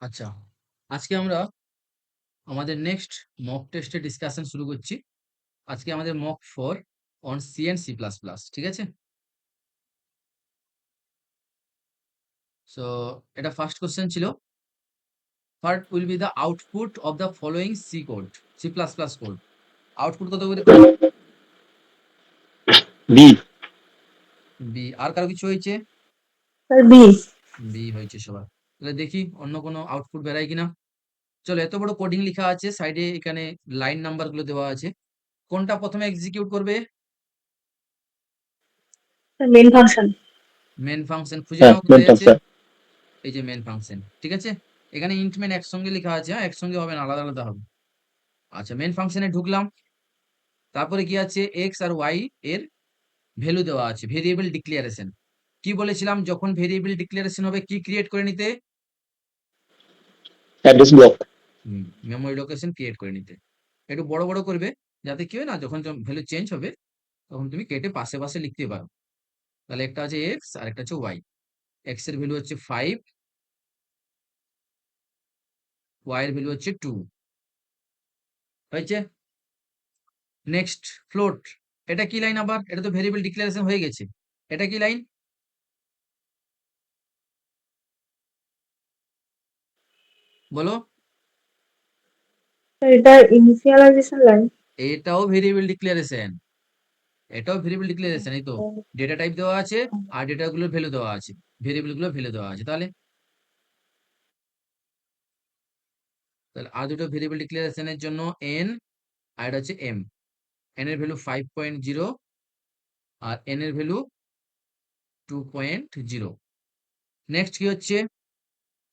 আচ্ছা, আজকে আমরা আমাদের নেক্সট মক টেস্টের ডিসকাশন শুরু করছি। আজকে আমাদের mock 4 on C and C plus plus, ঠিক আছে? সো এটা ফার্স্ট কোশ্চেন ছিল, what will be the output of the following C code, C plus plus code. Output কত করে করো? B B. আর কারো কিছু হয়েছে? Sir B. বি হয়েছে সবার। তাহলে দেখি অন্য কোনো আউটপুট বেরায় কিনা। চলো, এত বড় কোডিং লেখা আছে, সাইডে এখানে লাইন নাম্বার গুলো দেওয়া আছে। কোনটা প্রথমে এক্সিকিউট করবে? Main function. মেন ফাংশন খুঁজে হ্যাঁ নাও মেন কোথায় আছে। ফাংশন এই যে মেন ফাংশন, ঠিক আছে? এখানে ইন্ট মেন একসঙ্গে লেখা আছে, হ্যাঁ একসঙ্গে হবে না, আলাদা আলাদা হবে। আচ্ছা, মেন ফাংশনে ঢুকলাম। তারপরে কি আছে, এক্স আর ওয়াই এর ভ্যালু দেওয়া আছে, ভেরিয়েবল ডিক্লারেশন। কি বলেছিলাম, যখন ভেরিয়েবল ডিক্লারেশন হবে কি ক্রিয়েট করে নিতে? Address block memory location create করে নিতে। একটু বড় বড় করবে, যাতে কি হয় না, যখন ভ্যালু চেঞ্জ হবে তখন তুমি কেটে পাশে পাশে লিখতে পারো। তাহলে একটা আছে এক্স আর একটা হচ্ছে ওয়াই। এক্স এর ভ্যালু হচ্ছে 5, ওয়াই এর ভ্যালু হচ্ছে 2। হয়েছে? Next float. এটা কি লাইন আবার? এটা তো ভেরিয়েবল ডিক্লারেশন হয়ে গেছে। এটা কি লাইন? বলো। স্যার এটা ইনিশিয়ালাইজেশন লাইন। এটাও ভেরিয়েবল ডিক্লারেশন, এটাও ভেরিয়েবল ডিক্লারেশন। এই তো ডেটা টাইপ দেওয়া আছে আর ডেটা গুলোর ভ্যালু দেওয়া আছে, ভেরিয়েবল গুলো ভ্যালু দেওয়া আছে। তাহলে তাহলে আর দুটো ভেরিয়েবল ডিক্লারেশনের জন্য এন, আর এটা হচ্ছে এম। এন এর ভ্যালু 5.0 আর এন এর ভ্যালু 2.0। নেক্সট কি হচ্ছে,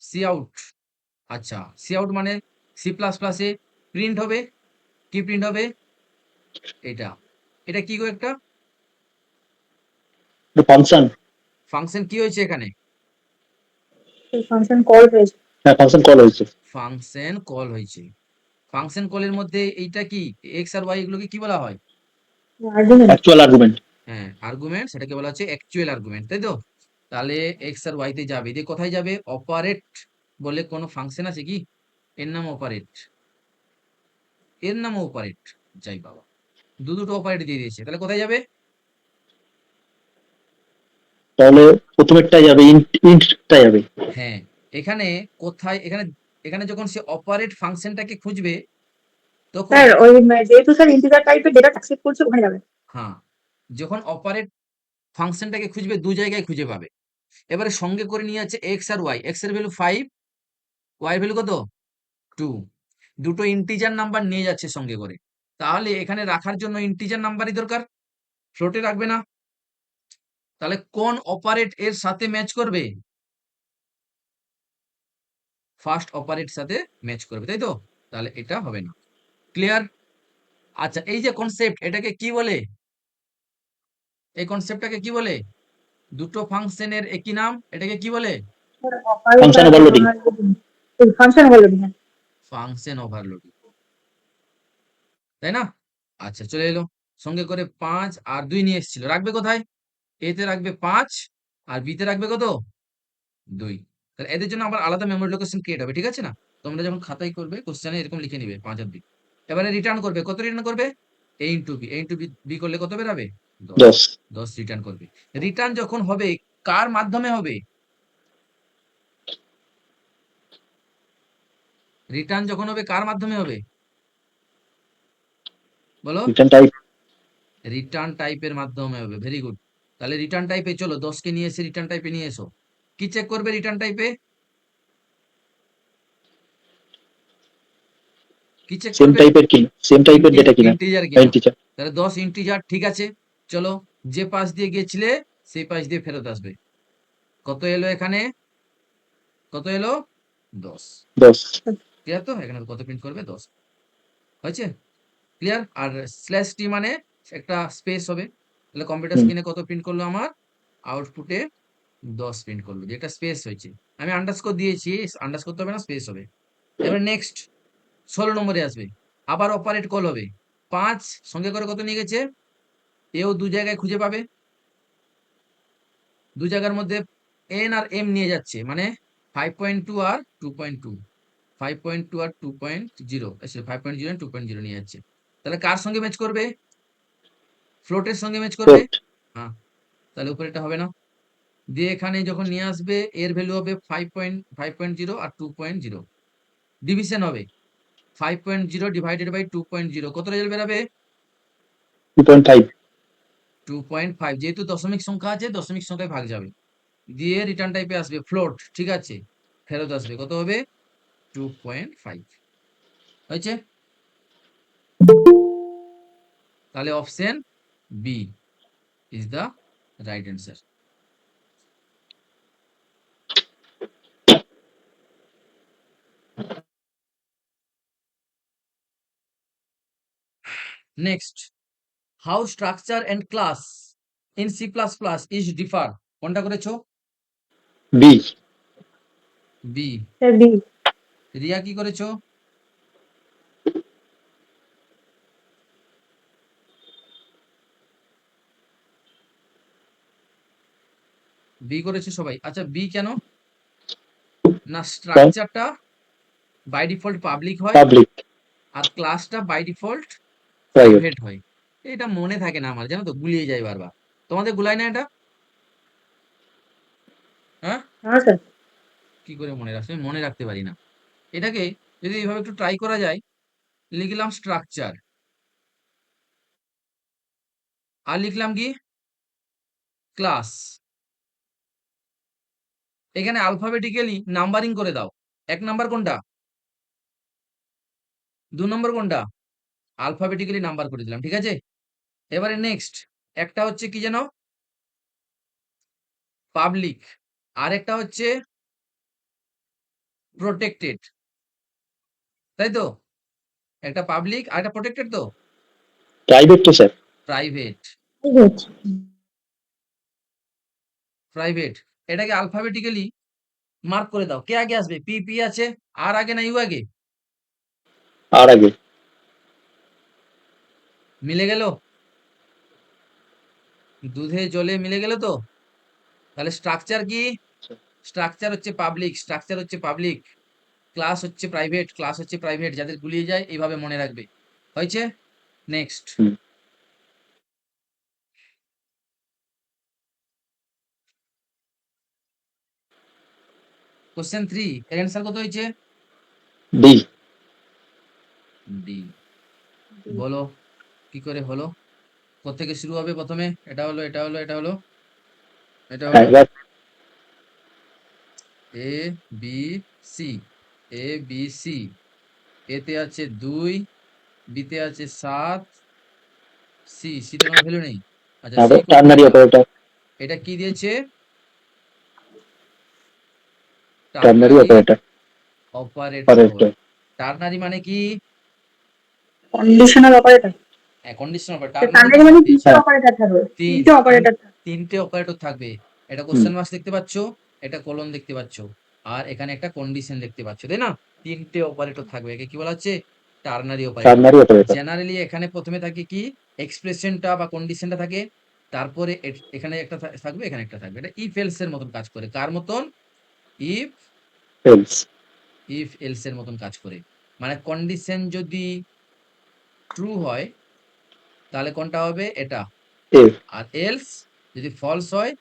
সি আউট। আচ্ছা, সি আউট মানে সি প্লাস প্লাসে প্রিন্ট হবে। কি প্রিন্ট হবে? এটা। এটা কি গো একটা ফাংশন। ফাংশন? কি হয়েছে এখানে? ফাংশন কল হয়েছে। হ্যাঁ ফাংশন কল হয়েছে। ফাংশন কল হয়েছে। ফাংশন কলের মধ্যে এইটা কি, এক্স আর ওয়াই এগুলোকে কি বলা হয়? আর্গুমেন্ট। Actual argument. হ্যাঁ, আর্গুমেন্ট, সেটাকে বলা হচ্ছে অ্যাকচুয়াল আর্গুমেন্ট, তাই তো? তাহলে এক্স আর ওয়াই তে যাবে, দিয়ে কোথায় যাবে? অপারেট বলে কোনো ফাংশন আছে কি? এর নাম অপারেট, এর নাম অপারেট। যাই বাবা, দুটো অপারেট দিয়ে দিয়েছে, তাহলে কোথায় যাবে? তাহলে প্রথমেরটা যাবে ইন্টটা যাবে। হ্যাঁ, এখানে কোথায়, এখানে এখানে যখন সে অপারেট ফাংশনটাকে খুঁজবে তখন, স্যার ওই যেহেতু স্যার ইন্টিজার টাইপের ডেটা অ্যাকসেপ্ট করছে ওখানে যাবে। হ্যাঁ, যখন অপারেট ফাংশনটাকে খুঁজবে দু জায়গায় খুঁজে পাবে। এবারে সঙ্গে করে নিয়ে আছে এক্স আর ওয়াই। এক্স এর ভ্যালু 5, ওয়াই ভ্যালু কত? 2। দুটো ইন্টিজার নাম্বার নিয়ে যাচ্ছে সঙ্গে করে। তাহলে এখানে রাখার জন্য ইন্টিজার নাম্বারই দরকার, ফ্লোটে রাখবে না। তাহলে কোন অপারেট এর সাথে ম্যাচ করবে? ফার্স্ট অপারেট সাথে ম্যাচ করবে, তাই তো? তাহলে এটা হবে না। ক্লিয়ার? আচ্ছা, এই যে কনসেপ্ট, এটাকে কি বলে? এই কনসেপ্টটাকে কি বলে? দুটো ফাংশনের একই নাম, এটাকে কি বলে? Function overloading. Function overloading. Function overloading, তাই না? আচ্ছা, চলে এলো। সঙ্গে করে 5 আর 2 নিয়ে এসেছিল, রাখবে কোথায়? এতে রাখবে 5 আর বিতে রাখবে কত? 2। তাহলে এদের জন্য আবার আলাদা মেমোরি লোকেশন ক্রিয়েট হবে, ঠিক আছে না? তোমরা যখন খাতায় করবে কোশ্চেনে এরকম লিখে নিবে 5 আর 2। এবারে রিটার্ন করবে, কত রিটার্ন করবে? এ ইন্টু বি। এ ইন্টু বি করলে কত বেরাবে? 10। 10 10 রিটার্ন করবে। রিটার্ন যখন হবে কার মাধ্যমে হবে? রিটার্ন যখন হবে কার মাধ্যমে হবে? বলো। Return type. রিটার্ন টাইপের মাধ্যমে হবে। Very good. তাহলে রিটার্ন টাইপে চলো 10 কে নিয়ে এসে রিটার্ন টাইপে নিয়ে এসো। কি চেক করবে রিটার্ন টাইপে? কি চেক সেম করবে? টাইপের কি, সেম টাইপের ডেটা কিনা, ইন্টিজার কিনা। ইন্টিজার। তাহলে 10 ইন্টিজার, ঠিক আছে। চলো, যে পাশ দিয়ে গিয়েছিলে সেই পাশ দিয়ে ফেরত আসবে। কত এলো এখানে? কত এলো? 10। 10 ক্লিয়ার তো? এখানে কত প্রিন্ট করবে? 10। হয়েছে? ক্লিয়ার? আর স্ল্যাশ টি মানে একটা স্পেস হবে। তাহলে কম্পিউটার স্ক্রিনে কত প্রিন্ট করলো আমার? আউটপুটে 10 প্রিন্ট করলো, যেটা স্পেস হয়েছে। আমি আন্ডারস্কোর দিয়েছি, আন্ডারস্কোর তো হবে না, স্পেস হবে। এবার নেক্সট 16 নম্বরে আসবে। আবার অপারেট কল হবে। 5 সঙ্গে করে কত নিয়ে গেছে? এও দু জায়গায় খুঁজে পাবে। দু জায়গার মধ্যে এন আর এম নিয়ে যাচ্ছে, মানে 5.2 আর 2.2, 5.2 আর 2.0, 5.0 আর 2.0 নিয়ে যাচ্ছে। তাহলে কার সঙ্গে ম্যাচ করবে? ফ্লোটের সঙ্গে ম্যাচ করবে। ফ্লোট হ্যাঁ, তাহলে উপরেটা হবে না। দিয়ে এখানে যখন নিয়ে আসবে এর ভ্যালু হবে 5.0 আর 2.0, ডিভিশন হবে 5.0 ডিভাইডেড বাই 2.0, কত রেজাল্ট বেরাবে? 2.5 2.5। যেহেতু দশমিক সংখ্যা আছে, দশমিক সংখ্যায় ভাগ যাবে, দিয়ে রিটার্ন টাইপে আসবে ফ্লোট, ঠিক আছে, ফেরত আসবে, কত হবে? 2.5 হয়েছে। তাহলে option B is the right answer. Next, how structure and class in C plus plus is differ, কোনটা করেছো? B B. Sir B. Riya কি করেছো? বি করেছে সবাই? আচ্ছা, বি কেন? না, স্ট্রাকচারটা বাই ডিফল্ট পাবলিক হয় পাবলিক আর ক্লাসটা বাই ডিফল্ট প্রাইভেট প্রাইভেট হয়। এটা মনে থাকে না আমার, জানো তো, গুলিয়ে যায় বারবার। তোমাদের গুলায় না এটা? হ্যাঁ, হ্যাঁ স্যার। কি করে মনে রাখছো? আমি মনে রাখতে পারি না। এটাকে যদি এইভাবে একটু ট্রাই করা যায়, লিখলাম স্ট্রাকচার আর লিখলাম কি ক্লাস, এখানে আলফাবেটিক্যালি নাম্বারিং করে দাও। 1 নাম্বার কোনটা, 2 নম্বর কোনটা, আলফাবেটিক্যালি নাম্বার করে দিলাম, ঠিক আছে। এবারে নেক্সট, একটা হচ্ছে কি যেন পাবলিক, আর একটা হচ্ছে প্রোটেক্টেড, তাই তো? একটা পাবলিক আর একটা প্রোটেক্টেড তো, প্রাইভেট তো স্যার প্রাইভেট। প্রাইভেট। প্রাইভেট এটাকে আলফাবেটিক্যালি মার্ক করে দাও। কে আগে আসবে? পি, পি আছে, আর আগে না ইউ আগে? আর আগে মিলে গেল, দুধে জলে মিলে গেল তো। তাহলে স্ট্রাকচার কি? স্ট্রাকচার হচ্ছে পাবলিক, স্ট্রাকচার হচ্ছে পাবলিক, ক্লাস হচ্ছে প্রাইভেট, ক্লাস হচ্ছে প্রাইভেট। যাদের গুলিয়ে যায় এইভাবে মনে রাখবে, হয়েছে। নেক্সট, হুম। কোশ্চেন 3 এর অ্যান্সার কত হয়েছে? D D. বলো কি করে হলো, কোত্থেকে শুরু হবে প্রথমে? এটা হলো, এটা হলো, এটা হলো, এটা হলো এবার A B C, A B C, এতে আছে 2, বিতে আছে 7, সি, সিতে কোনো ভ্যালু নেই। আচ্ছা, সি ইকুয়াল টু টার্নারি এটা, অপারেটর এটা কি দিয়েছে? Ternary ternary operator operator. Operator ternary মানে কি? Conditional operator. Conditional operator. তো টার্নারি টার্নারি কি মানে থাকবে? তিনটে হ্যাঁ অপারেটর থাকবে, তিন তিনটে তিন অপারেটর থাকবে। তিনটে অপারেটর থাকবে। এটা হুম কোশ্চেন মার্ক দেখতে পাচ্ছ, এটা কোলন দেখতে পাচ্ছ, আর এখানে একটা কন্ডিশন দেখতে পাচ্ছ, তাই না? তিনটে অপারেটর থাকবে, একে কি বলা হচ্ছে? Ternary operator. Ternary operator generally এখানে প্রথমে থাকে কি এক্সপ্রেশনটা বা কন্ডিশনটা থাকে, তারপরে এখানে একটা থাকবে, এখানে একটা থাকবে। এটা ইফ এলস এর মতন কাজ করে। কার মতন? ইফ এলস ইফ এলস এর মতন কাজ করে। মানে কন্ডিশন যদি ট্রু হয় তাহলে কোনটা হবে? এটা। এ আর এলস যদি ফলস হয়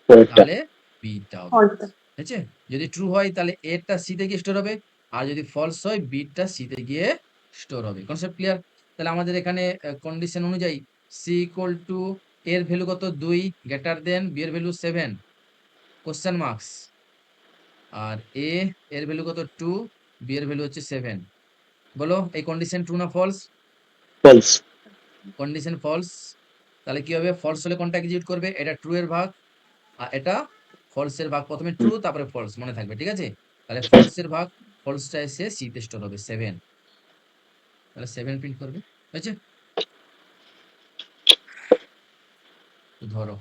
পরেরটা তাহলে বিটা হবে, ফলটা। ঠিক আছে। যদি ট্রু হয় তাহলে এটা সি তে গিয়ে স্টোর হবে, আর যদি ফলস হয় বিটা সি তে গিয়ে স্টোর হবে। Concept clear? তাহলে আমাদের এখানে কন্ডিশন অনুযায়ী সি ইকুয়াল টু এর ভ্যালু কত? 2, গ্রেটার দেন বি এর ভ্যালু 7, কোশ্চেন মার্কস। আর এ এর ভ্যালু কত? 2, বি এর ভ্যালু হচ্ছে 7। বলো এই কন্ডিশন ট্রু না ফলস? False condition false. তাহলে কি হবে? ফলস হলে কোনটা এক্সিকিউট করবে? এটা ট্রু এর ভাগ, আর এটা ফলস এর ভাগ। প্রথমে ট্রু তারপরে ফলস, মনে থাকবে, ঠিক আছে। তাহলে ফলস এর ভাগ, ফলসটা এসে সি তে স্টোর হবে 7, তাহলে 7 প্রিন্ট করবে, হয়েছে। তো ধরো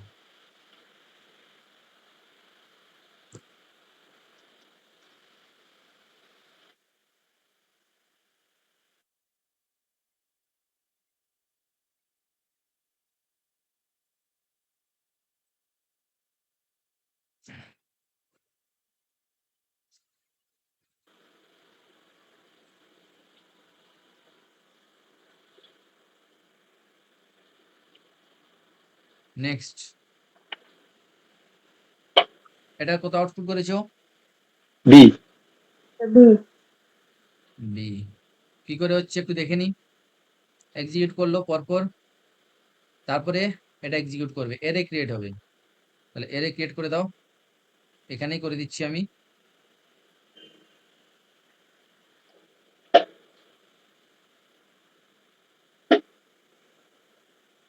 নেক্সট, এটা কত আউটপুট করেছো? B, B, B. কি করে হচ্ছে একটু দেখে নি। এক্সিকিউট করলো পরপর, তারপরে এটা এক্সিকিউট করবে, এরে ক্রিয়েট হবে। তাহলে এরে ক্রিয়েট করে দাও, এখানেই করে দিচ্ছি আমি।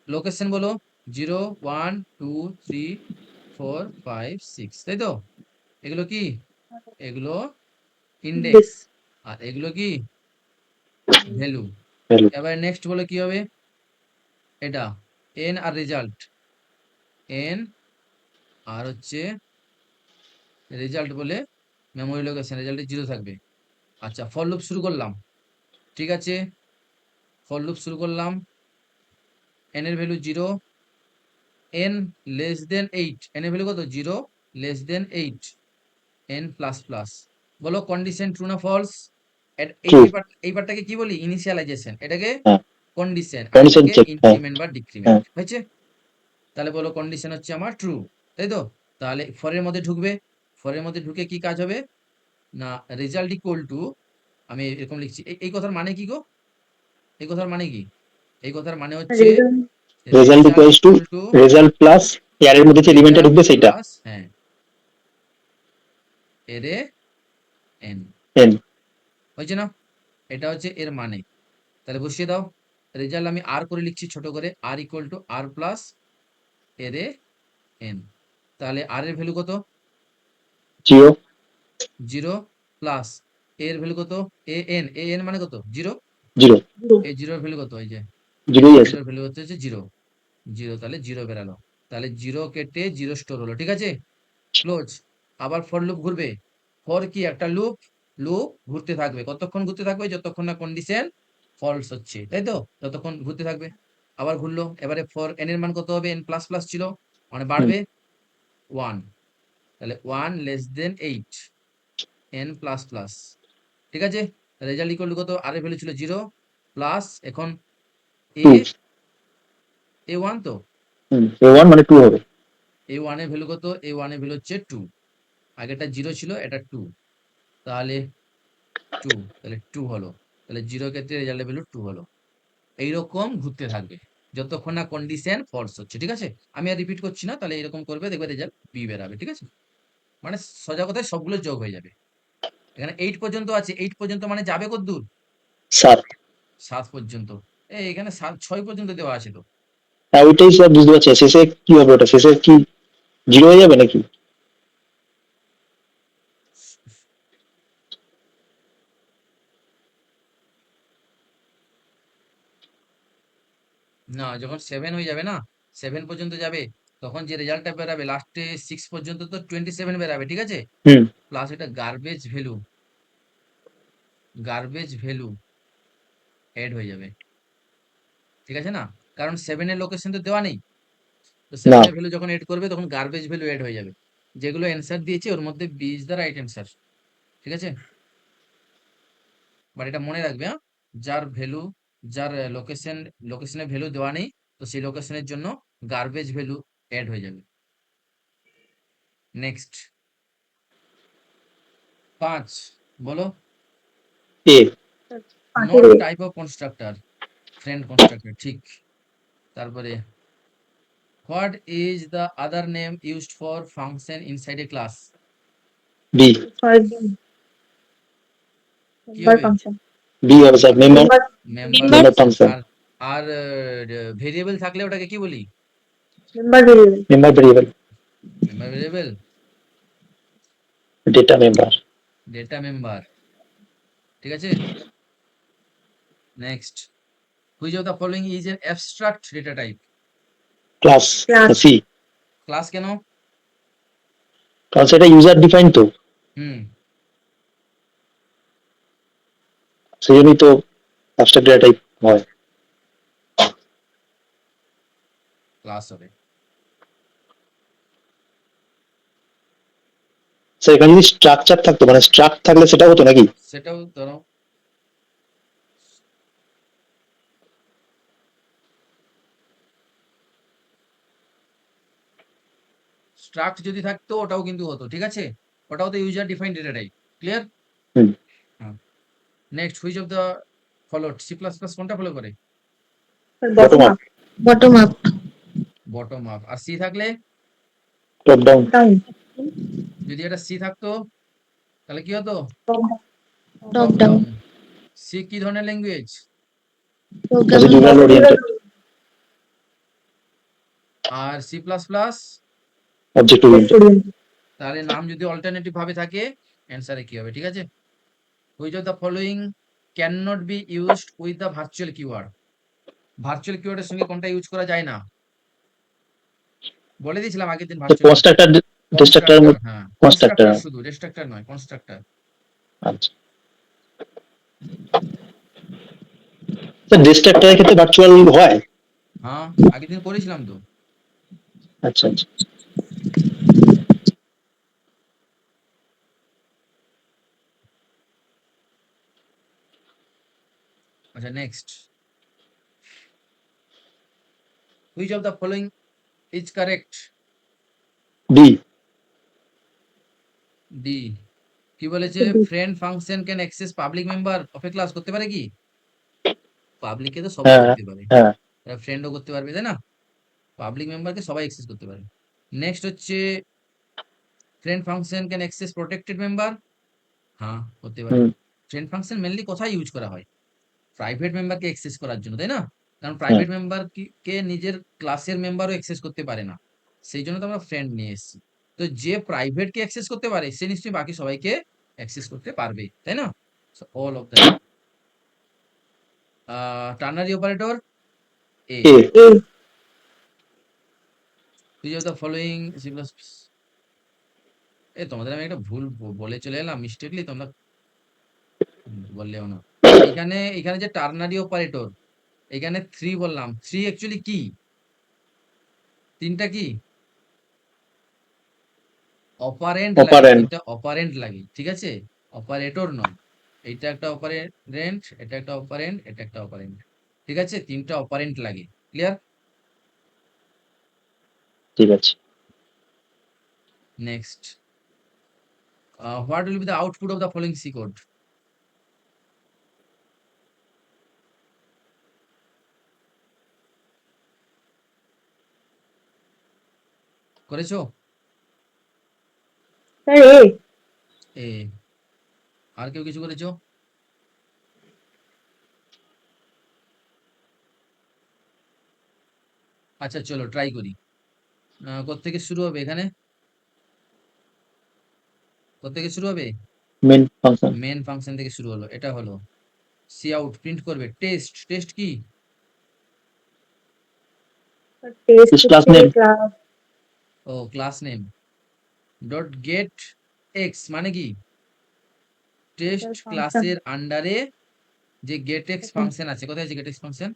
লোকেশন বলো 0 1 2 3 4 5 6, তাই তো? এগুলো কি? এগুলো দিস, ইন্ডেক্স, আর এগুলো কি? ভ্যালু। ভ্যালু, এবার নেক্সট বলে কি হবে? এটা এন আর রেজাল্ট, এন আর হচ্ছে রেজাল্ট বলে মেমোরি লোকেশন, রেজাল্টে 0 থাকবে। আচ্ছা, ফর লুপ শুরু করলাম, ঠিক আছে, ফর লুপ শুরু করলাম। এন এর value 0, N less than 8, N এর ভ্যালু কত? 0 less than 8, N plus plus. বলো কন্ডিশন ট্রু না ফলস? এই ট্রু, এই part- এই পার্টটাকে কি বলি? ইনিশিয়ালাইজেশন। এটাকে হ্যাঁ, কন্ডিশন, আর কন্ডিশন এটাকে চেক, হ্যাঁ, ইনক্রিমেন্ট বা হ্যাঁ, ডিক্রিমেন্ট। হয়েছে? তাহলে বলো কন্ডিশন হচ্ছে আমার ট্রু, তাই তো? তাহলে ফরের মধ্যে ঢুকবে, ফরের মধ্যে ঢুকে কি কাজ হবে না, রেজাল্ট ইকুয়াল টু, আমি এরকম লিখছি, এই কথার মানে কি গো? এই কথার মানে কি? এই কথার মানে হচ্ছে result, result result equals to equal to result plus এর মধ্যে যে এলিমেন্টটা রেজাল্ট ঢুকবে সেটা, প্লাস, হ্যাঁ, এরে এন। এন, হয়েছে না? এটা হচ্ছে এর মানে। তাহলে বসিয়ে দাও, রেজাল্ট আমি আর করে লিখছি ছোট করে, আর ইকুয়াল টু আর প্লাস এরে এন। তাহলে আর এর ভ্যালু কত? জিরো, 0 প্লাস এর ভ্যালু কত? এ এন, এ এন মানে কত? 0। জিরো, জিরো, এই জিরোর ভ্যালু কত? এই যে জিরোই আছে, জিরোর ভ্যালু হচ্ছে 0, 0, তাহলে 0 বেরালো। তাহলে 0 কেটে 0 স্টোর হলো, ঠিক আছে, ক্লোজ। আবার ফর লুপ ঘুরবে। ফর কি? একটা লুপ, লুপ ঘুরতে থাকবে। কতক্ষণ ঘুরতে থাকবে? যতক্ষণ না কন্ডিশন ফলস হচ্ছে, তাই তো? ততক্ষণ ঘুরতে থাকবে। আবার ঘুরলো, এবারে ফর এন এর মান কত হবে? এন প্লাস প্লাস ছিল, মানে হুম, বাড়বে 1, তাহলে 1 less than 8, N plus plus, ঠিক আছে। রেজাল্ট ইকুয়াল টু কত? আর এর ভ্যালু ছিল 0 প্লাস, এখন এ, টু, এ 1 তো, হুম, এ ওয়ান মানে টু হবে, এ 1 এর ভ্যালু কত? এ 1 এর ভ্যালু হচ্ছে 2, আগেটা 0 ছিল, এটা 2, তাহলে 2, তাহলে 2 হলো। তাহলে 0 ক্ষেত্রে রেজাল্টের ভ্যালু 2 হলো। এইরকম ঘুরতে থাকবে যতক্ষণ না কন্ডিশন ফলস হচ্ছে, ঠিক আছে। আমি আর রিপিট করছি না, তাহলে এরকম করবে, দেখবে রেজাল্ট বি বেরাবে, ঠিক আছে। মানে সোজা কথায় সবগুলো যোগ হয়ে যাবে। এখানে 8 পর্যন্ত আছে, 8 পর্যন্ত মানে যাবে কতদূর? সাত, 7 পর্যন্ত। এখানে 6 পর্যন্ত দেওয়া আছে তো। হ্যাঁ ওইটাই স্যার বুঝতে পারছি, শেষে কি হবে, ওটা শেষে কি জিরো হয়ে যাবে নাকি? না, যখন 7 হয়ে যাবে না, 7 পর্যন্ত যাবে, তখন যে রেজাল্টটা বেরাবে লাস্টে 6 পর্যন্ত তো 27 বেরাবে, ঠিক আছে। হুম, প্লাস এটা garbage value, garbage value add হয়ে যাবে, ঠিক আছে না? কারণ 7 এর লোকেশন তো দেওয়া নেই, তো না, 7 এর ভ্যালু যখন এড করবে তখন গার্বেজ ভ্যালু এড হয়ে যাবে। যেগুলো অ্যান্সার দিয়েছে ওর মধ্যে B is the right answer, ঠিক আছে। বাট এটা মনে রাখবে, হ্যাঁ, যার ভ্যালু, যার লোকেশনের ভ্যালু দেওয়া নেই, তো সেই লোকেশনের জন্য গার্বেজ ভ্যালু এড হয়ে যাবে। নেক্সট 5, বলো। এ, পাঁচের not a, type of constructor, friend constructor, ঠিক। তারপরে what is the other name used for function inside a class? B, ছয় বি, কি মেম্বার হবে? ফাংশন, বি হবে sir, member, member, member member, member function. Function, আর আর variable থাকলে ওটাকে কি বলি? Member variable, member variable, member variable, data member, data member, ঠিক আছে। Next, which of the following is an abstract data type? Class, class, C, class কেন? কারণ সেটা ইউজার ডিফাইন তো, হুম, সেই জন্যই তো অ্যাবস্ট্রাক্ট ডেটা টাইপ হয়। ক্লাস হবে। স্যার এখানে যদি স্ট্রাকচার থাকতো, মানে স্ট্রাক্ট থাকলে সেটা হতো নাকি? সেটাও ধরো, স্ট্রাক্ট যদি থাকতো ওটাও কিন্তু হতো, ঠিক আছে? ওটাও তো user defined data type. Clear? হুম। হ্যাঁ। Next, which of the followed C plus plus কোনটা ফলো করে? Bottom up, bottom up, bottom up. আর সি থাকলে, টপ ডাউন, ডাউন, যদি এটা সি থাকতো তাহলে কি হতো? top down, সি কি ধরনের ল্যাঙ্গুয়েজ? programming প্রসিডিউরাল ওরিয়েন্টেড, আর C plus plus, object oriented. তাহলে নাম যদি অল্টারনেটিভ ভাবে থাকে অ্যান্সারে কি হবে, ঠিক আছে? Which of the following can not be used with the virtual keyword? Virtual কিওয়ার্ডের সঙ্গে কোনটা ইউজ করা যায় না? বলে দিয়েছিলাম আগের দিন ভার্চুয়াল কনস্ট্রাক্টর, ডিস্ট্রাক্টর, কনস্ট্রাক্টর, হ্যাঁ কনস্ট্রাক্টর। কনস্ট্রাক্টর, শুধু ডিস্ট্রাক্টর নয়, কনস্ট্রাক্টর। আচ্ছা স্যার, ডিস্ট্রাক্টরের ক্ষেত্রে ভার্চুয়াল হয়? হ্যাঁ, আগের দিন করেছিলাম তো। আচ্ছা আচ্ছা। আচ্ছা next, which of the following is correct? D. D. কি বলেছে? D। Friend function can access public member of A class. করতে পারে কি? পাবলিককে তো সবাই হ্যাঁ করতে পারে, হ্যাঁ। ফ্রেন্ডও করতে পারবে, তাই না? পাবলিক মেম্বারকে সবাই অ্যাক্সেস করতে পারে। নেক্সট হচ্ছে, friend function can access protected member. হ্যাঁ, করতে পারে। হুম। ফ্রেন্ড ফাংশন মেনলি কোথায় ইউজ করা হয়? প্রাইভেট মেম্বারকে অ্যাক্সেস করার জন্য, তাই না? কারণ হ্যাঁ। প্রাইভেট মেম্বার কে নিজের ক্লাসের মেম্বারও অ্যাক্সেস করতে পারে না, সেই জন্য তো আমরা ফ্রেন্ড নিয়ে এসেছি। তো যে প্রাইভেট কে অ্যাক্সেস করতে পারে সে নিশ্চয়ই বাকি সবাইকে অ্যাক্সেস করতে পারবে, তাই না? All of that. Ternary operator A. A. A। Which of the following C plus, তোমাদের আমি একটা ভুল বলে চলে এলাম মিস্টেকলি, তোমরা বললেও না। এখানে এখানে যে টার্নারি অপারেটর, এখানে 3 বললাম, 3 অ্যাকচুয়ালি কি? তিনটা কি? অপারেন্ট লাগে, অপারেন্ট। তিনটা অপারেন্ট লাগে, ঠিক আছে? অপারেটর নয়। এইটা একটা অপারেন্ট, এটা একটা অপারেন্ট, এটা একটা অপারেন্ট, ঠিক আছে? তিনটা অপারেন্ট লাগে। ক্লিয়ার? ঠিক আছে। Next, what will be the output of the following C code? করেছো? Sir A। এ। আর কেউ কিছু করেছো? আচ্ছা চলো ট্রাই করি। কোত্থেকে শুরু হবে এখানে? কোত্থেকে শুরু হবে? Main function. মেন ফাংশন থেকে শুরু হলো, এটা হলো সি আউট প্রিন্ট করবে টেস্ট। টেস্ট কি? টেস্ট ক্লাস হচ্ছে নেম। ক্লাস। ও, class name. Dot get x মানে কি? Test function. ক্লাসের আন্ডারে যে গেট এক্স ফাংশন আছে, কোথায় আছে গেট এক্স ফাংশন?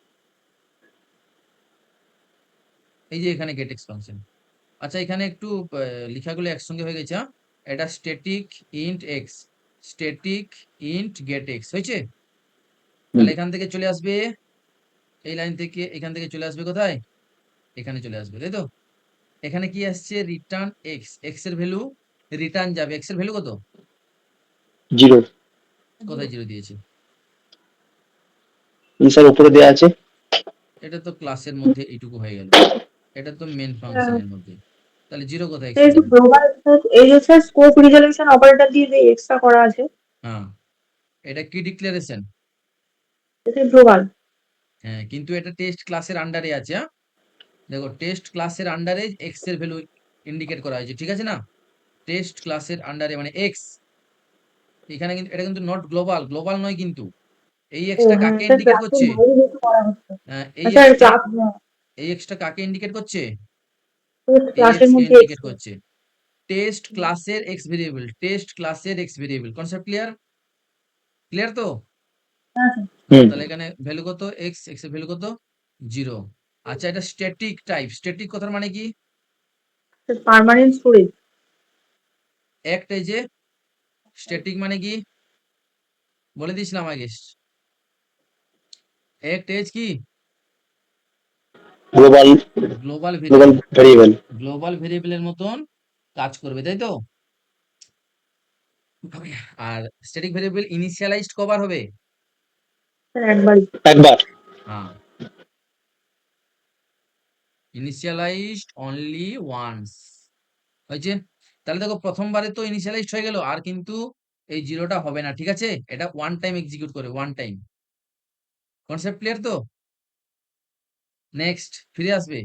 এই যে এখানে গেট এক্স ফাংশন। আচ্ছা এখানে একটু লেখাগুলো একসঙ্গে হয়ে গেছে, হ্যাঁ? এটা static int x, static int get x হয়েছে। তাহলে এখান থেকে চলে আসবে, এই লাইন থেকে এখান থেকে চলে আসবে কোথায়? এখানে চলে আসবে, তাই তো? এখানে কি আসছে? Return x. এক্স এর ভ্যালু রিটার্ন যাবে। এক্স এর ভ্যালু কত? 0। কোথায় জিরো দিয়েছে? এই স্যার উপরে দেয়া আছে। এটা তো ক্লাসের মধ্যে এইটুকু হয়ে গেল, এটা তো মেন ফাংশনের মধ্যে, তাহলে জিরো কোথায় এক্স এই এর যে জন্য? গ্লোবাল, এই যে স্যার স্কোপ রিজলিউশন অপারেটর দিয়ে যে এক্সট্রা করা আছে, হ্যাঁ, এটা কি ডিক্লারেশন? এটা গ্লোবাল। হ্যাঁ, কিন্তু এটা টেস্ট ক্লাসের আন্ডারে আছে, হ্যাঁ? দেখো টেস্ট ক্লাসের আন্ডারে এক্স এর ভ্যালু ইন্ডিকেট করা হয়েছে, ঠিক আছে না? টেস্ট ক্লাসের আন্ডারে মানে এক্স, এখানে কিন্তু এটা কিন্তু নট গ্লোবাল, গ্লোবাল নয় কিন্তু। এই ও এক্সটা হ্যাঁ, কাকে এটা ইন্ডিকেট ক্লাসের করছে? বাইরে যেহেতু করা হচ্ছে। এই আচ্ছা এক্সটা, ক্লাস এই এক্সটা কাকে ইন্ডিকেট করছে? এই ক্লাসের এক্স কে মধ্যে ইন্ডিকেট এক্স। করছে। টেস্ট ক্লাসের এক্স ভেরিয়েবল, টেস্ট ক্লাসের x variable, concept clear? Clear তো? তাহলে এখানে ভ্যালু কত? এক্স, এক্স এর ভ্যালু কত? 0। আচ্ছা এটা স্ট্যাটিক টাইপ, স্ট্যাটিক কথার মানে কি? Permanent storage. একটাই যে স্ট্যাটিক মানে কি বলে দিয়েছিলাম আগে। একটা এজ কি? Global, global global variable. Variable. Global ভেরিয়েবলের মতন কাজ করবে, তাই তো? আর স্ট্যাটিক ভেরিয়েবল ইনিশিয়ালাইজড কবার হবে? স্যার একবারই। একবার। হ্যাঁ, ইনিশিয়ালাইজড অনলি ওয়ান্স। হয়েছে? তাহলে দেখো প্রথমবারে তো ইনিশিয়ালাইজড হয়ে গেল, আর কিন্তু এই জিরোটা হবে না, ঠিক আছে? এটা ওয়ান টাইম এক্সিকিউট করে, ওয়ান টাইম। কনসেপ্ট ক্লিয়ার তো? নেক্সট ফিরে আসবে,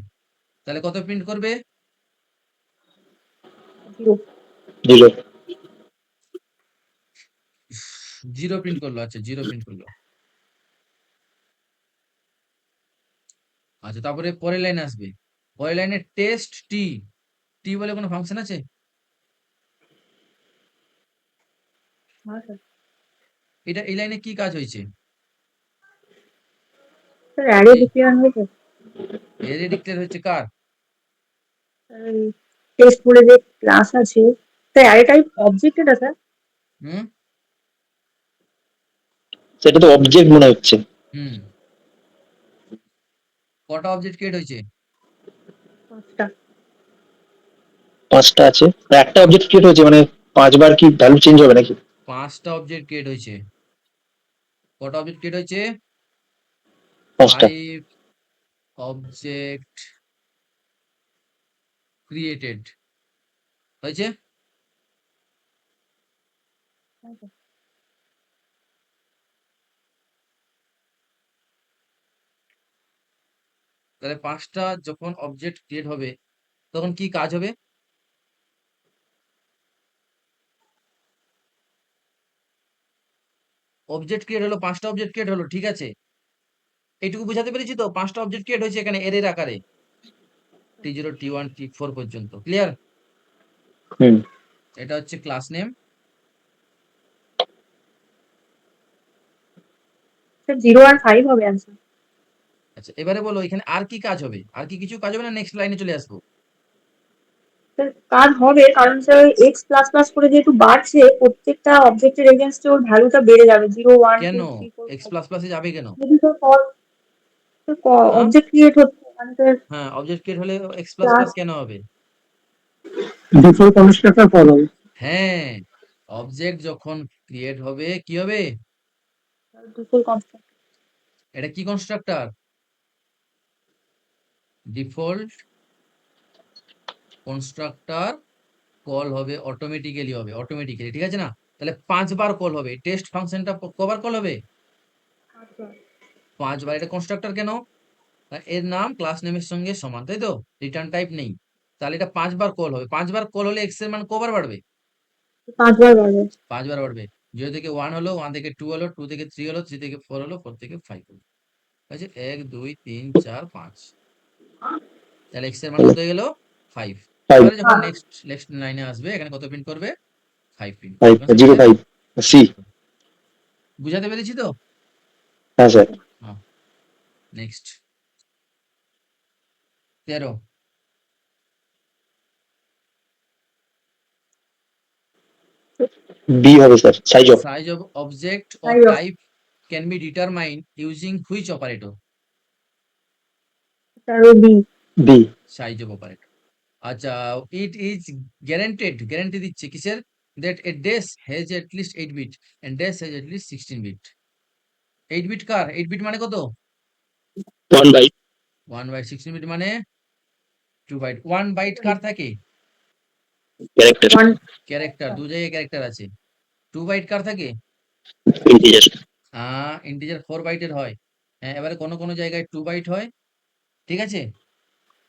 তাহলে কত প্রিন্ট করবে? 0। 0। জিরো প্রিন্ট করলো, আচ্ছা জিরো প্রিন্ট করলো। আচ্ছা, তারপরে পরের লাইনে আসবে। পরের লাইনে টেস্ট টি, টি বলে কোনো ফাংশন আছে? হ্যাঁ স্যার। এটা এই লাইনে কি কাজ হয়েছে? স্যার অ্যারে ডিক্লেয়ার হয়েছে। এর ডিক্লেয়ার হচ্ছে কার? টেস্ট বলে যে ক্লাস আছে, স্যার অ্যারে টাইপ অবজেক্ট এটা স্যার। হুম সেটা তো অবজেক্ট মনে হচ্ছে। হুম কটা অবজেক্ট ক্রিয়েট হয়েছে? 5টা। 5টা আছে, একটা অবজেক্ট ক্রিয়েট হয়েছে, মানে 5বার কি ভ্যালু চেঞ্জ হবে নাকি? 5টা অবজেক্ট ক্রিয়েট হয়েছে। কটা অবজেক্ট ক্রিয়েট হয়েছে? 5টা। 5 অবজেক্ট ক্রিয়েটেড হয়েছে। তাহলে 5টা যখন অবজেক্ট ক্রিয়েট হবে তখন কি কাজ হবে? অবজেক্ট ক্রিয়েট হলো, 5টা অবজেক্ট ক্রিয়েট হলো, ঠিক আছে? এইটুকু বুঝাতে পেরেছি তো? 5টা অবজেক্ট ক্রিয়েট হয়েছে এখানে এর আকারে, T0 T1 T4 পর্যন্ত। ক্লিয়ার? হুম। এটা হচ্ছে ক্লাস নেম। স্যার 0 আর 5 হবে অ্যান্সার। আচ্ছা, এবারে বলো এখানে আর কি কাজ হবে? আর কি কিছু কাজ হবে না? নেক্সট লাইনে চলে আসবো। স্যার কাজ হবে, কারণ স্যার ওই এক্স প্লাস প্লাস করে যেহেতু বাড়ছে, প্রত্যেকটা অবজেক্টের এগেনস্টে ওর ভ্যালুটা বেড়ে যাবে। 0 1 কেন 2 3 4 এক্স 5। প্লাস প্লাসে যাবে কেন? যদি স্যার হ্যাঁ অবজেক্ট ক্রিয়েট হচ্ছে মানে স্যার হ্যাঁ, অবজেক্ট ক্রিয়েট হলে এক্স প্লাস ক্লাস প্লাস কেন হবে? ডিফল্ট কনস্ট্রাক্টর কল হবে। হ্যাঁ, অবজেক্ট যখন ক্রিয়েট হবে কি হবে? Default construct. এটা কি কনস্ট্রাক্টর? ডিফল্ট কনস্ট্রাক্টর কল হবে, অটোমেটিক্যালি হবে, অটোমেটিক্যালি, ঠিক আছে না? তাহলে 5বার কল হবে। টেস্ট ফাংশনটা কবার কল হবে? 5বার। এটা কনস্ট্রাক্টর কেন? এর নাম ক্লাস নেমের সঙ্গে সমান, তাই তো? রিটার্ন টাইপ নেই, তাহলে এটা 5বার কল হবে। 5বার কল হলে এক্স এর মান কবার বাড়বে? 5বার বাড়বে। 5বার বাড়বে। 0 থেকে 1 হলো, 1 থেকে 2 হলো, 2 থেকে 3 হলো, 3 থেকে 4 হলো, 4 থেকে 5 হলো। ঠিক আছে, 1 2 3 4 5। তাহলে এক্স এর মান কত হয়ে গেল? 5। 5। এবারে যখন নেক্সট নেক্সট লাইনে আসবে এখানে কত প্রিন্ট করবে? 5 প্রিন্ট করবে। 5 কনসেপ্ট 0 ক্লিয়ার? 5 সি। বুঝাতে পেরেছি তো? হ্যাঁ স্যার। হ্যাঁ। নেক্সট 13। বি হবে sir, size of. Size of object of তাই type can be determined using which operator? Sir ওই B. B. Size of operator. আচ্ছা, ইট ইজ গ্যারান্টেড, গ্যারান্টি দিচ্ছে কিসের? দ্যাট এ ডেস has at least 8 bit and ডেস has at least 16 bit. 8 bit কার? 8 bit মানে কত? 1 বাইট। 1 বাইট। 16 বিট মানে 2 বাইট। 1 বাইট কার থাকে? ক্যারেক্টার। 1। ক্যারেক্টার, দু জায়গায় ক্যারেক্টার আছে। 2 বাইট কার থাকে? ইন্টিজার। ইন্টিজার 4 বাইটের হয়। হ্যাঁ, এবারে কোনো কোনো জায়গায় 2 বাইট হয়, ঠিক আছে?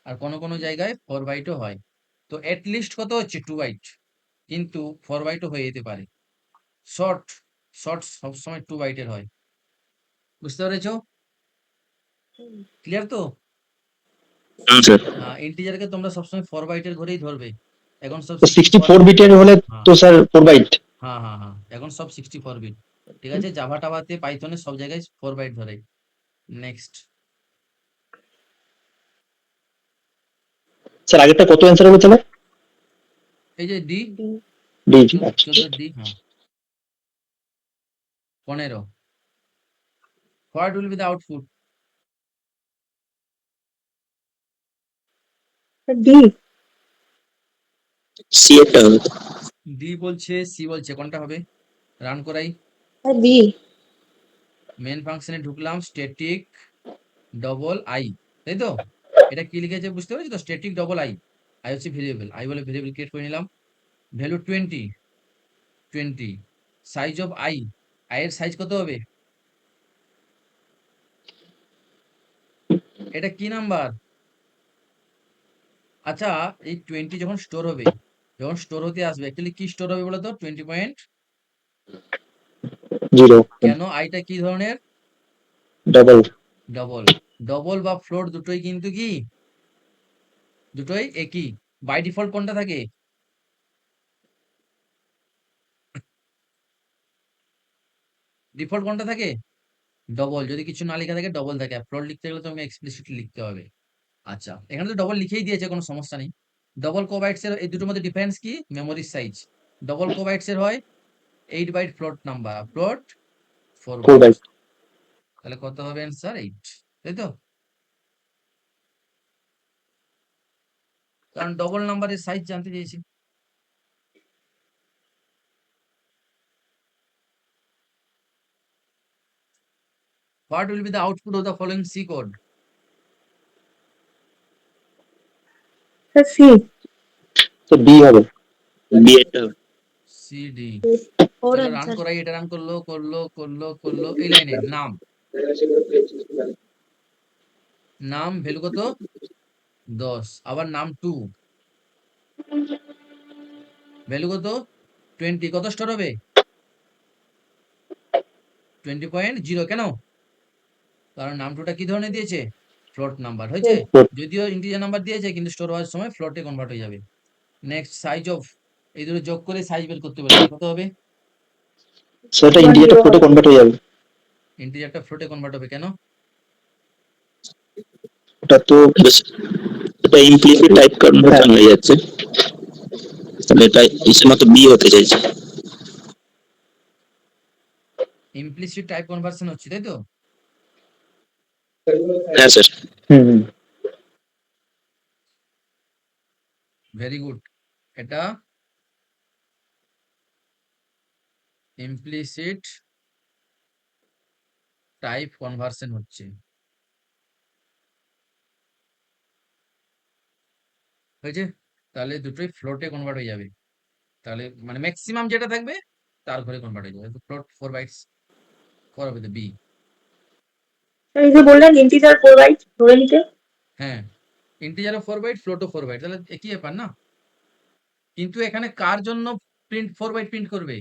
আর কোনো কোনো জায়গায় 4 বাইটও হয়। তো এট লিস্ট কত হচ্ছে? 2 বাইট, কিন্তু 4 বাইটও হয়ে যেতে পারে। শর্ট শর্ট সবসময় 2 বাইটের হয়। বুঝতে পেরেছো? ক্লিয়ার তো? হ্যাঁ স্যার। ইন্টিজারকে তোমরা সবসময় 4 বাইটের ঘরেই ধরবে। এখন সব তো 64 64 বিট। বিটের হলে হ্যাঁ তো স্যার 4 বাইট। হ্যাঁ হ্যাঁ হ্যাঁ, এখন সব 64 বিট। ঠিক আছে, জাভা টাভাতে পাইথনে সব জায়গায় 4 বাইট ধরে। নেক্সট, স্যার আগেরটা কত অ্যান্সার হবে তাহলে? এই যে ডি, ডি। ডি। আচ্ছা 14 ডি। হ্যাঁ, 15। What will be the output? D. C একটা হবে। ডি বলছে, সি বলছে, কোনটা হবে? রান করাই। বি। মেন ফাংশনে ঢুকলাম, স্ট্যাটিক ডবল আই, তাই তো? এটা কি লিখেছে বুঝতে পেরেছি তো? স্ট্যাটিক ডবল আই, আই হচ্ছে ভেরিয়েবল, আই বলে ভেরিয়েবল ক্রিয়েট করে নিলাম। Value 20, size of I, I এর সাইজ কত হবে? এটা কি নাম্বার? আচ্ছা, এই 20 যখন স্টোর হবে, যখন স্টোর হতে আসবে, অ্যাকচুয়ালি কি স্টোর হবে বলো তো? 20 পয়েন্ট, 0 কেন আইটা কি ধরনের? ডাবল। ডবল। ডবল বা ফ্লোট দুটোই কিন্তু কি, দুটোই একই। বাই ডিফল্ট কোনটা থাকে? ডিফল্ট কোনটা থাকে? ডবল। যদি কিছু না লেখা থাকে ডবল থাকে, ফ্লোট লিখতে গেলে তোমাকে এক্সপ্লিসিটলি লিখতে হবে। আচ্ছা, এখানে তো ডবল লিখেই দিয়েছে, কোনো সমস্যা নেই। ডবল কোবাইটস এর এই দুটোর মধ্যে ডিফারেন্স কি? Memory size. ডবল কোবাইটস এর হয় 8 byte float number, float 4 4 byte. Byte. তাহলে কত হবে অ্যান্সার? 8, তাই তো? কারণ ডবল নাম্বারের সাইজ জানতে চেয়েছি। What will be the output of the following C code? Sir C. তো বি হবে। বি একটা হবে। CD। ফোর চলো রান অ্যান্সার। করাই, এটা রান করলো। এই লাইনে নাম, নাম ভ্যালু কত? 10। আবার নাম 2, ভ্যালু কত? 20। কত স্টোর হবে? 20.0। কেন? কারণ নাম টুটা কি ধরনের দিয়েছে? ফ্লোট নাম্বার, হয়েছে? যদিও ইন্টিজার নাম্বার দিয়েছে, কিন্তু স্টোর হওয়ার সময় ফ্লোটে কনভার্ট হয়ে যাবে। নেক্সট, সাইজ অফ, এই দুটো যোগ করে সাইজ বের করতে বলেছে, কত হবে? সেটা ইন্টিজারটা ফ্লোটে কনভার্ট হয়ে যাবে। ইন্টিজারটা ফ্লোটে কনভার্ট হবে কেন? ওটা তো এটা ইমপ্লিসিট টাইপ কনভার্সন হয়ে যাচ্ছে, তাহলে এটা হিসেব মতো বি হতে চাইছে। ইমপ্লিসিট টাইপ কনভার্সন হচ্ছে, তাই তো? হ্যাঁ স্যার। হুম। Very good. এটা ইমপ্লিসিট টাইপ কনভার্সন হচ্ছে, হয়েছে? তাহলে দুটোই ফ্লোটে কনভার্ট হয়ে যাবে। তাহলে মানে ম্যাক্সিমাম যেটা থাকবে তার ঘরে কনভার্ট হয়ে যাবে। ফ্লোট 4 বাইটস, 4 হবে তো বি। এই যে বললেন ইন্টিজার 4 বাইট ধরে নিতে। হ্যাঁ, ইন্টিজারও 4 বাইট, ফ্লোটও 4 বাইট, তাহলে একই ব্যাপার না? কিন্তু এখানে কার জন্য প্রিন্ট 4 বাইট প্রিন্ট করবে?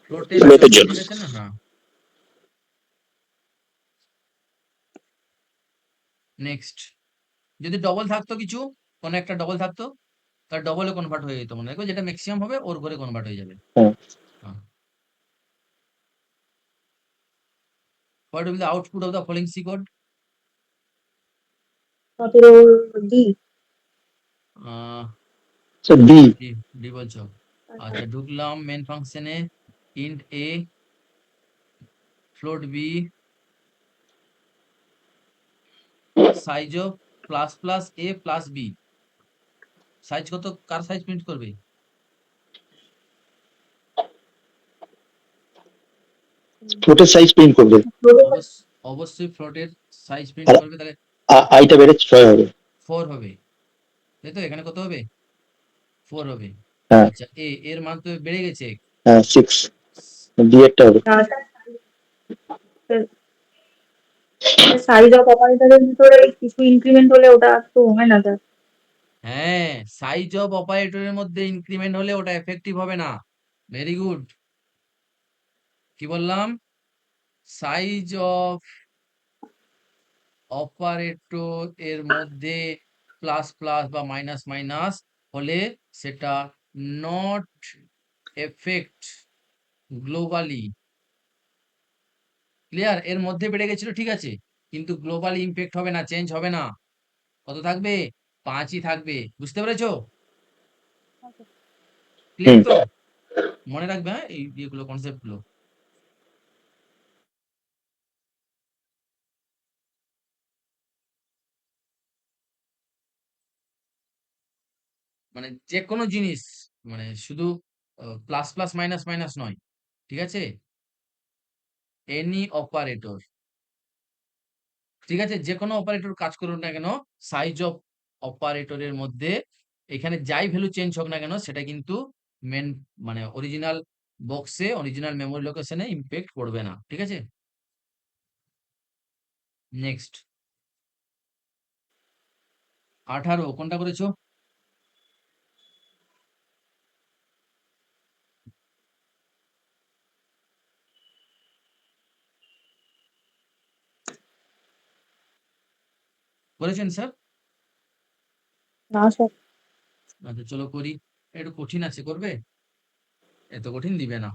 ফ্লোটের ফ্লোটের জন্য, জন্য। ঠিক আছে না? হ্যাঁ। নেক্সট, যদি ডবল থাকতো কিছু, কোনো একটা ডবল থাকতো, তার ডবলে কনভার্ট হয়ে যেত, মনে রাখো যেটা ম্যাক্সিমাম হবে ওর ঘরে কনভার্ট হয়ে যাবে। হ্যাঁ। হ্যাঁ। What will be the output of the following C code? 17 D. Sir B. D, D বলছো? আচ্ছা, ঢুকলাম মেন ফাংশনে, int a, float b, size of plus plus a plus b. Size কত? কার সাইজ প্রিন্ট করবে? ফ্লোটের সাইজ প্রিন্ট করবে। অবশ্যই ফ্লোটের size print আর করবে, তাহলে আইটা বেড়ে 6 হবে। 4 হবে, তাই তো? এখানে কত হবে? 4 হবে। হ্যাঁ। আচ্ছা, এ এর মান তো বেড়ে গেছে। হ্যাঁ 6। বি একটা হবে। সাইজ অফ অপারেটরের ভিতরে কিছু ইনক্রিমেন্ট হলে ওটা তো হয় না স্যার। হ্যাঁ, সাইজ অফ অপারেটরের মধ্যে ইনক্রিমেন্ট হলে ওটা এফেক্টিভ হবে না। Very good. কি বললাম? সাইজ অফ অপারেটর এর মধ্যে প্লাস প্লাস বা মাইনাস মাইনাস হলে সেটা নট এফেক্ট গ্লোবালি। ক্লিয়ার? এর মধ্যে বেড়ে গেছিল, ঠিক আছে, কিন্তু গ্লোবালি ইম্প্যাক্ট হবে না, চেঞ্জ হবে না। কত থাকবে? 5ই থাকবে। বুঝতে পেরেছো? Clear hmm. তো? মনে রাখবে, হ্যাঁ, এই ইয়েগুলো, কনসেপ্ট গুলো। মানে যে কোনো জিনিস, মানে শুধু প্লাস প্লাস মাইনাস মাইনাস নয়, ঠিক আছে? এনি অপারেটর, ঠিক আছে? যে কোনো অপারেটর কাজ করুন না কেন, সাইজ অফ অপারেটরের মধ্যে এখানে যাই ভ্যালু চেঞ্জ হোক না কেন, সেটা কিন্তু মেন মানে অরিজিনাল বক্সে, অরিজিনাল মেমোরি লোকেশনে ইম্প্যাক্ট করবে না, ঠিক আছে? নেক্সট 18 কোনটা করেছো? করেছেন স্যার? না স্যার। আচ্ছা চলো করি, একটু কঠিন আছে, করবে? এত কঠিন দিবে না,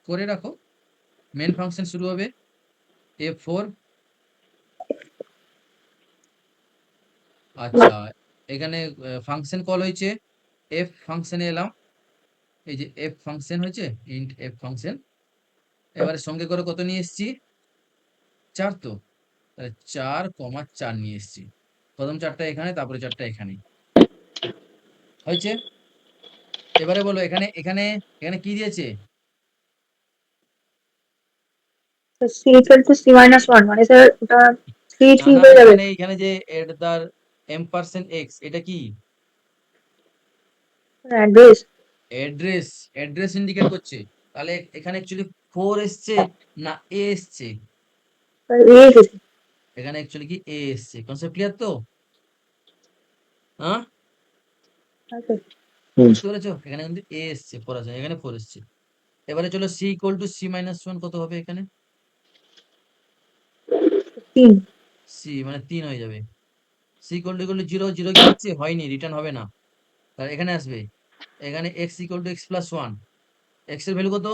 করে রাখো। মেন ফাংশন শুরু হবে F4। আচ্ছা, এখানে ফাংশন কল হয়েছে, এফ ফাংশনে এলাম, এই যে এফ ফাংশন হয়েছে, ইন্ট এফ ফাংশন। এবারে সঙ্গে করে কত নিয়ে এসেছি? 4, তো তাহলে 4,4 নিয়ে এসেছি। প্রথম 4টা এখানে, তারপরে 4টা এখানে, হয়েছে? এবারে বলো এখানে এখানে এখানে কি দিয়েছে? C equal to c minus one, মানে স্যার ওটা থ্রি না থ্রি না, হয়ে যাবে। এখানে এখানে যে এট দা এম%x, এটা কি? অ্যাড্রেস। অ্যাড্রেস, অ্যাড্রেস ইন্ডিকেট করছে। তাহলে এখানে অ্যাকচুয়ালি 4 এসছে না এ এসছে? এ এসেছে। এখানে অ্যাকচুয়ালি কি এ এসছে। কনসেপ্ট ক্লিয়ার তো? হ্যাঁ, আচ্ছা, বুঝতে পেরেছো? এখানে কিন্তু এ এসছে, 4 আছে, এখানে 4 এসছে। এবারে চলো c equal to c minus 1 কত হবে এখানে? তিন। সি মানে 3 হয়ে যাবে। সি ইকুয়াল টু 0, 0 কি হচ্ছে? হয়নি, রিটার্ন হবে না। তাহলে এখানে আসবে, এখানে x equal to x plus 1, x এর ভ্যালু কত?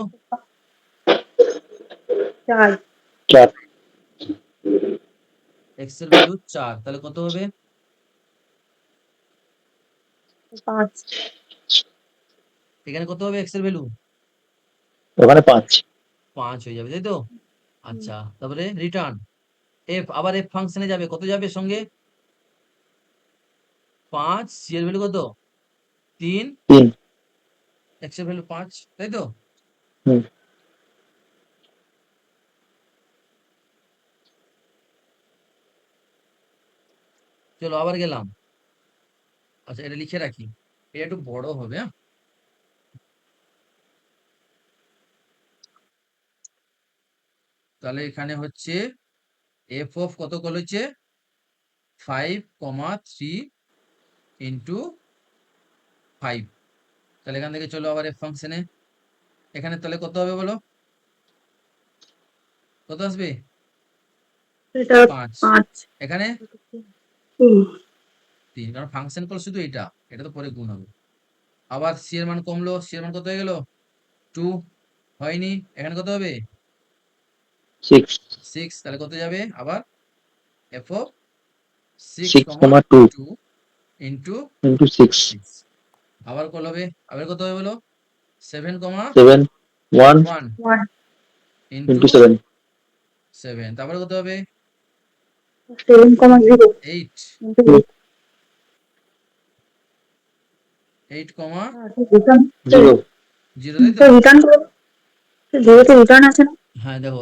চার। 4 এক্স এর ভ্যালু 4, তাহলে কত হবে? পাঁচ। এখানে কত হবে এক্স এর ভ্যালু? ওখানে 5 5 হয়ে যাবে, তাই তো? আচ্ছা, তারপরে রিটার্ন এফ, আবার এফ ফাংশনে যাবে, কত যাবে সঙ্গে? 5, সি এর ভ্যালু কত? 3, 3 এক্স এর ভ্যালু 5, তাই তো? হুম চলো আবার গেলাম। আচ্ছা, এটা লিখে রাখি, এটা একটু বড় হবে, হ্যাঁ? তাহলে এখানে হচ্ছে এফ অফ কত কল হচ্ছে? 5,3 ইন্টু 5। তাহলে এখান থেকে চলো আবার এফ ফাংশনে, এখানে তাহলে কত হবে বলো? কত আসবে? এটা 5। পাঁচ। এখানে তিন। 3, কারণ ফাংশন কল শুধু এটা, এটা তো পরে গুণ হবে। আবার সি এর মান কমলো, সি এর মান কত হয়ে গেল? 2, হয়নি। এখানে কত হবে? 6 6, তাহলে কত যাবে আবার? এফ অফ 6,2 6,2 ইন্টু into 6 6, আবার কল হবে, আবার কত হবে বলো? 7,1 7 1 ওয়ান। ইন্টু into 7 7, তারপরে কত হবে? 7,0 8, ইন্টু 8 কমা রিটার্ন। 0 0, তাই তো? রিটার্ন করো, যেহেতু রিটার্ন আছে না। হ্যাঁ দেখো,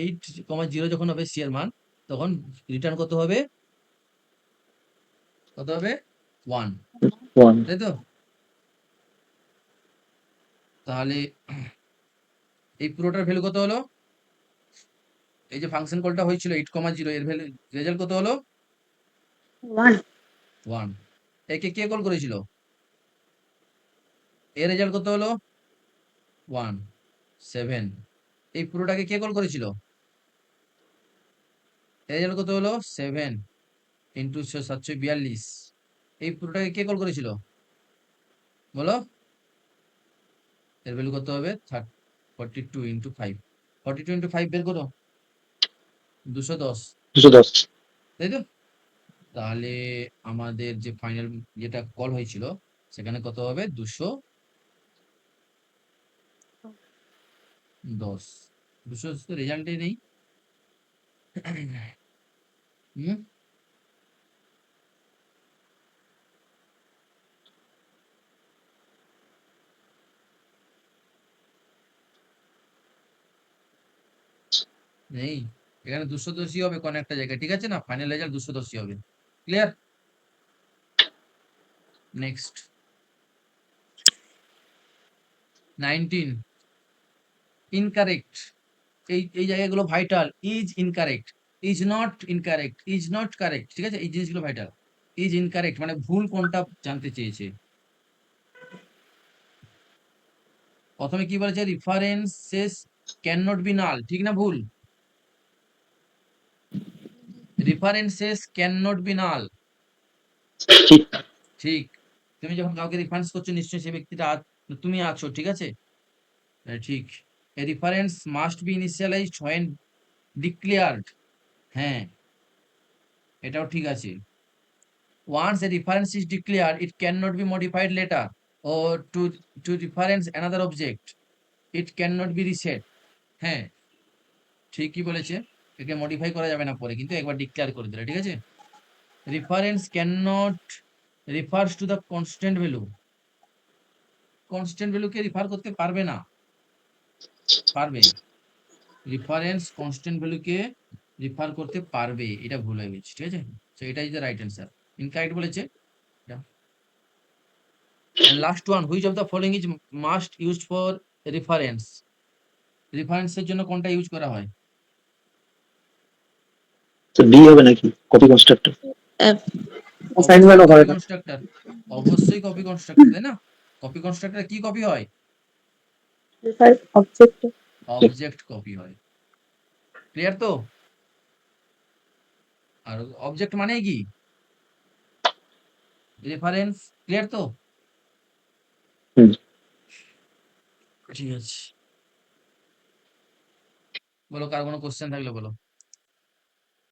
8,0 যখন হবে সি এর মান, তখন রিটার্ন কত হবে? কত হবে? 1, 1 তাই তো? তাহলে এই পুরোটার ভ্যালু কত হলো? এই যে ফাংশন কলটা হয়েছিল 8,0, এর ভ্যালু রেজাল্ট কত হলো? ওয়ান। 1। একে কে কল করেছিল? এর রেজাল্ট কত হলো? 1, 7। এই পুরোটাকে কে কল করেছিল? এর রেজাল্ট কত হলো? 7 ইন্টু 742। এই পুরোটাকে কে কল করেছিল বলো? এর ভ্যালু কত হবে? 42 ইন্টু 5, 42 ইন্টু 5 বের করো, 210, 210 তাই তো? তাহলে আমাদের যে ফাইনাল যেটা কল হয়েছিল, সেখানে কত হবে? 210। 210 তো রেজাল্টে নেই। হুম, নেই, এখানে 210ই হবে কোন একটা জায়গায়, ঠিক আছে না? ফাইনাল রেজাল্ট 210ই হবে। ক্লিয়ার? Next 19 incorrect. এই জায়গাগুলো vital. Is incorrect, is not incorrect, is not correct, ঠিক আছে? এই জিনিসগুলো ভাইটাল। ইজ ইনকারেক্ট মানে ভুল কোনটা জানতে চেয়েছে। প্রথমে কি বলেছে? রিফারেন্সেস ক্যান নট বি নাল, ঠিক না ভুল? রেফারেন্সেস ক্যান নট বি নাল, ঠিক। ঠিক। তুমি যখন কাউকে রেফারেন্স করছো নিশ্চয়ই সেই ব্যক্তিটা তুমি আছো, ঠিক আছে? ঠিক। A reference must be initialised when declared, হ্যাঁ এটাও ঠিক আছে। Once a reference is declared it can not be modified later or to reference another object, it can not be reset, হ্যাঁ ঠিকই বলেছে। একে মডিফাই করা যাবে না পরে, কিন্তু একবার ডিক্লেয়ার করে দিলে, ঠিক আছে? Reference can not refers to the constant value, constant ভ্যালুকে রিফার করতে পারবে না, পারবে। রিফারেন্স কনস্ট্যান্ট ভ্যালুকে রিফার করতে পারবে, এটা ভুল হয়ে গেছে, ঠিক আছে? সো এটা is the right answer. Incorrect বলেছে এটা। Last one, which of the following is must used for reference. রেফারেন্সের জন্য কোনটা ইউজ করা হয়? তো বি হবে নাকি? Copy constructor. অ্যাসাইনমেন্টও কপি হয় না। কনস্ট্রাক্টর, অবশ্যই কপি কনস্ট্রাক্টর, তাই না? কপি কনস্ট্রাক্টর কি কপি হয়? অবজেক্ট। অবজেক্ট কপি হয়। ক্লিয়ার তো? আর অবজেক্ট মানে কি? রেফারেন্স। ক্লিয়ার তো? হুম। ঠিক আছে, বলো কার কোনো কোশ্চেন থাকলে বলো।